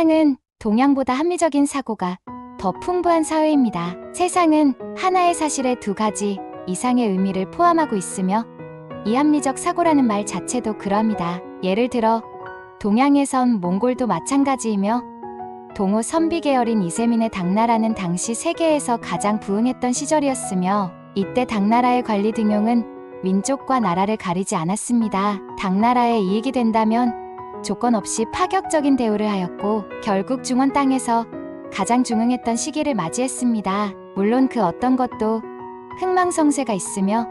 세상은 동양보다 합리적인 사고가 더 풍부한 사회입니다. 세상은 하나의 사실에 두 가지 이상의 의미를 포함하고 있으며 이 합리적 사고라는 말 자체도 그러합니다. 예를 들어 동양에선 몽골도 마찬가지이며 동호 선비 계열인 이세민의 당나라는 당시 세계에서 가장 부흥했던 시절이었으며 이때 당나라의 관리 등용은 민족과 나라를 가리지 않았습니다. 당나라에 이익이 된다면 조건 없이 파격적인 대우를 하였고 결국 중원 땅에서 가장 중흥했던 시기를 맞이했습니다. 물론 그 어떤 것도 흥망성쇠가 있으며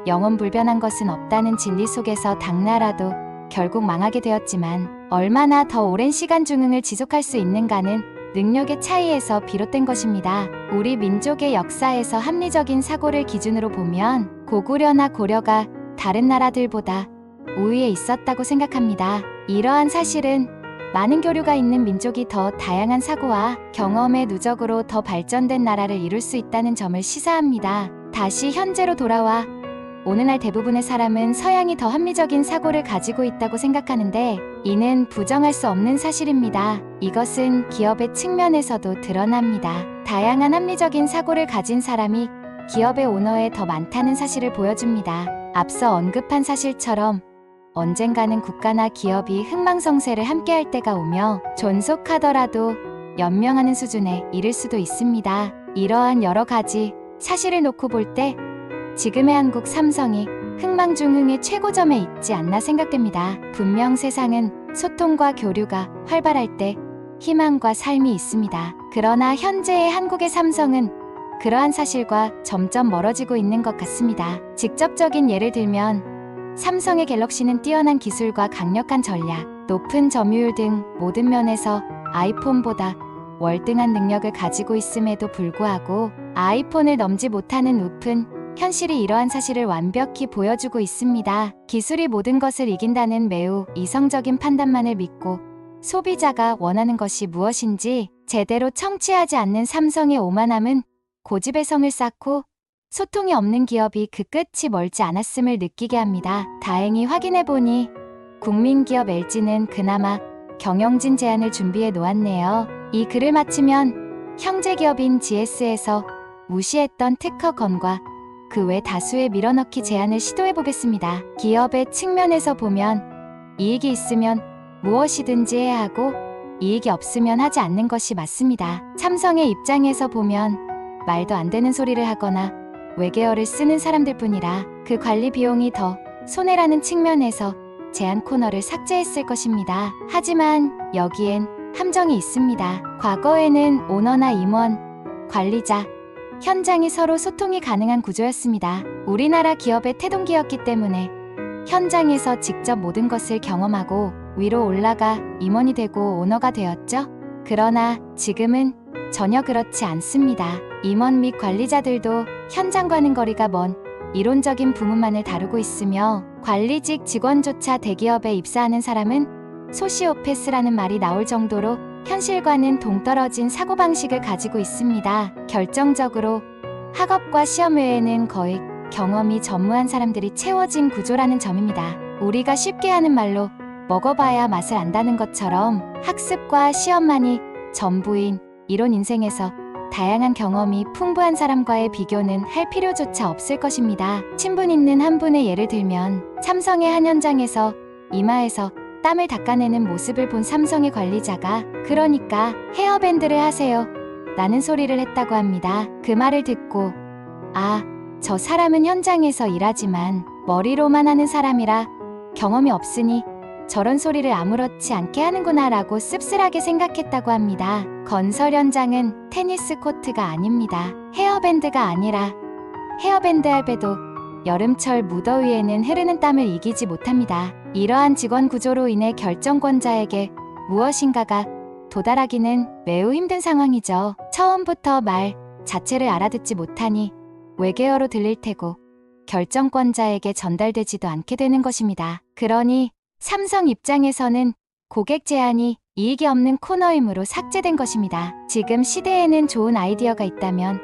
영원불변한 것은 없다는 진리 속에서 당나라도 결국 망하게 되었지만 얼마나 더 오랜 시간 중흥을 지속할 수 있는가는 능력의 차이에서 비롯된 것입니다. 우리 민족의 역사에서 합리적인 사고를 기준으로 보면 고구려나 고려가 다른 나라들보다 우위에 있었다고 생각합니다. 이러한 사실은 많은 교류가 있는 민족이 더 다양한 사고와 경험의 누적으로 더 발전된 나라를 이룰 수 있다는 점을 시사합니다. 다시 현재로 돌아와 오늘날 대부분의 사람은 서양이 더 합리적인 사고를 가지고 있다고 생각하는데 이는 부정할 수 없는 사실입니다. 이것은 기업의 측면에서도 드러납니다. 다양한 합리적인 사고를 가진 사람이 기업의 오너에 더 많다는 사실을 보여줍니다. 앞서 언급한 사실처럼 언젠가는 국가나 기업이 흥망성쇠를 함께할 때가 오며 존속하더라도 연명하는 수준에 이를 수도 있습니다. 이러한 여러 가지 사실을 놓고 볼 때 지금의 한국 삼성이 흥망중흥의 최고점에 있지 않나 생각됩니다. 분명 세상은 소통과 교류가 활발할 때 희망과 삶이 있습니다. 그러나 현재의 한국의 삼성은 그러한 사실과 점점 멀어지고 있는 것 같습니다. 직접적인 예를 들면 삼성의 갤럭시는 뛰어난 기술과 강력한 전략, 높은 점유율 등 모든 면에서 아이폰보다 월등한 능력을 가지고 있음에도 불구하고 아이폰을 넘지 못하는 우픈 현실이 이러한 사실을 완벽히 보여주고 있습니다. 기술이 모든 것을 이긴다는 매우 이성적인 판단만을 믿고 소비자가 원하는 것이 무엇인지 제대로 청취하지 않는 삼성의 오만함은 고집의 성을 쌓고 소통이 없는 기업이 그 끝이 멀지 않았음을 느끼게 합니다. 다행히 확인해보니 국민기업 LG는 그나마 경영진 제안을 준비해 놓았네요. 이 글을 마치면 형제기업인 GS에서 무시했던 특허건과 그 외 다수의 밀어넣기 제안을 시도해보겠습니다. 기업의 측면에서 보면 이익이 있으면 무엇이든지 해야 하고 이익이 없으면 하지 않는 것이 맞습니다. 삼성의 입장에서 보면 말도 안 되는 소리를 하거나 외계어를 쓰는 사람들 뿐이라 그 관리 비용이 더 손해라는 측면에서 제안 코너를 삭제했을 것입니다. 하지만 여기엔 함정이 있습니다. 과거에는 오너나 임원, 관리자, 현장이 서로 소통이 가능한 구조였습니다. 우리나라 기업의 태동기였기 때문에 현장에서 직접 모든 것을 경험하고 위로 올라가 임원이 되고 오너가 되었죠. 그러나 지금은 전혀 그렇지 않습니다. 임원 및 관리자들도 현장과는 거리가 먼 이론적인 부문만을 다루고 있으며 관리직 직원조차 대기업에 입사하는 사람은 소시오패스라는 말이 나올 정도로 현실과는 동떨어진 사고방식을 가지고 있습니다. 결정적으로 학업과 시험 외에는 거의 경험이 전무한 사람들이 채워진 구조라는 점입니다. 우리가 쉽게 하는 말로 먹어봐야 맛을 안다는 것처럼 학습과 시험만이 전부인 이론 인생에서 다양한 경험이 풍부한 사람과의 비교는 할 필요조차 없을 것입니다. 친분 있는 한 분의 예를 들면 삼성의 한 현장에서 이마에서 땀을 닦아내는 모습을 본 삼성의 관리자가 그러니까 헤어밴드를 하세요 라는 소리를 했다고 합니다. 그 말을 듣고 아, 저 사람은 현장에서 일하지만 머리로만 하는 사람이라 경험이 없으니 저런 소리를 아무렇지 않게 하는구나 라고 씁쓸하게 생각했다고 합니다. 건설 현장은 테니스 코트가 아닙니다. 헤어밴드가 아니라 헤어밴드 할배도 여름철 무더위에는 흐르는 땀을 이기지 못합니다. 이러한 직원 구조로 인해 결정권자에게 무엇인가가 도달하기는 매우 힘든 상황이죠. 처음부터 말 자체를 알아듣지 못하니 외계어로 들릴 테고 결정권자에게 전달되지도 않게 되는 것입니다. 그러니 삼성 입장에서는 고객 제안이 이익이 없는 코너이므로 삭제된 것입니다. 지금 시대에는 좋은 아이디어가 있다면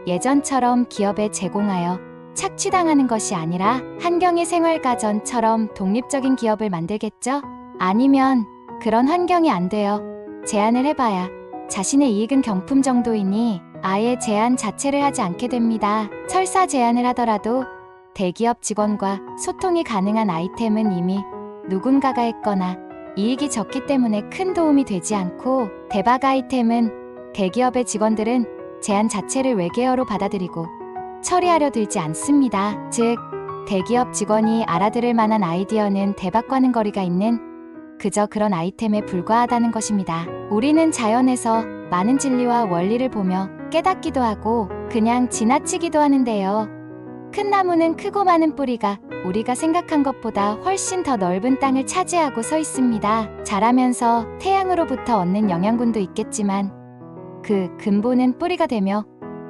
예전처럼 기업에 제공하여 착취당하는 것이 아니라 한경의 생활가전처럼 독립적인 기업을 만들겠죠? 아니면 그런 환경이 안 되어 제안을 해봐야 자신의 이익은 경품 정도이니 아예 제안 자체를 하지 않게 됩니다. 설사 제안을 하더라도 대기업 직원과 소통이 가능한 아이템은 이미 누군가가 했거나 이익이 적기 때문에 큰 도움이 되지 않고, 대박 아이템은 대기업의 직원들은 제안 자체를 외계어로 받아들이고 처리하려 들지 않습니다. 즉, 대기업 직원이 알아들을 만한 아이디어는 대박과는 거리가 있는 그저 그런 아이템에 불과하다는 것입니다. 우리는 자연에서 많은 진리와 원리를 보며 깨닫기도 하고 그냥 지나치기도 하는데요. 큰 나무는 크고 많은 뿌리가 우리가 생각한 것보다 훨씬 더 넓은 땅을 차지하고 서 있습니다. 자라면서 태양으로부터 얻는 영양분도 있겠지만 그 근본은 뿌리가 되며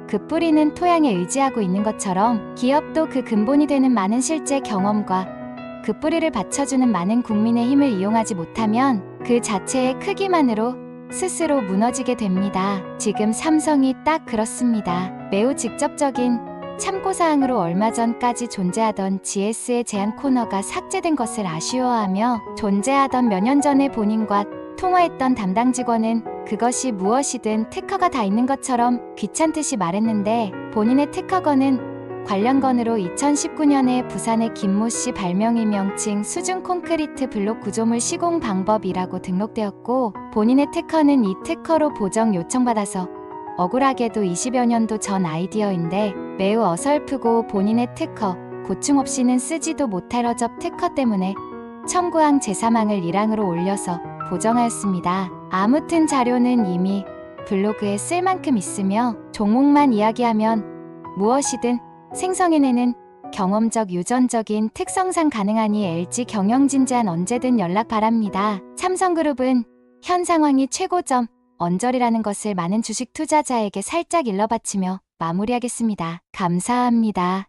그 뿌리는 토양에 의지하고 있는 것처럼, 기업도 그 근본이 되는 많은 실제 경험과 그 뿌리를 받쳐주는 많은 국민의 힘을 이용하지 못하면 그 자체의 크기만으로 스스로 무너지게 됩니다. 지금 삼성이 딱 그렇습니다. 매우 직접적인 참고사항으로 얼마 전까지 존재하던 GS의 제안 코너가 삭제된 것을 아쉬워하며, 존재하던 몇 년 전에 본인과 통화했던 담당 직원은 그것이 무엇이든 특허가 다 있는 것처럼 귀찮듯이 말했는데, 본인의 특허건은 관련 건으로 2019년에 부산의 김모 씨 발명의 명칭 수중 콘크리트 블록 구조물 시공 방법이라고 등록되었고, 본인의 특허는 이 특허로 보정 요청받아서 억울하게도 20여 년도 전 아이디어인데 매우 어설프고 본인의 특허 고충 없이는 쓰지도 못할 어접 특허 때문에 청구항 제3항을 1항으로 올려서 보정하였습니다. 아무튼 자료는 이미 블로그에 쓸 만큼 있으며 종목만 이야기하면 무엇이든 생성해내는 경험적 유전적인 특성상 가능하니 LG 경영진 제안 언제든 연락 바랍니다. 삼성그룹은 현 상황이 최고점 언저리라는 것을 많은 주식 투자자에게 살짝 일러 바치며 마무리하겠습니다. 감사합니다.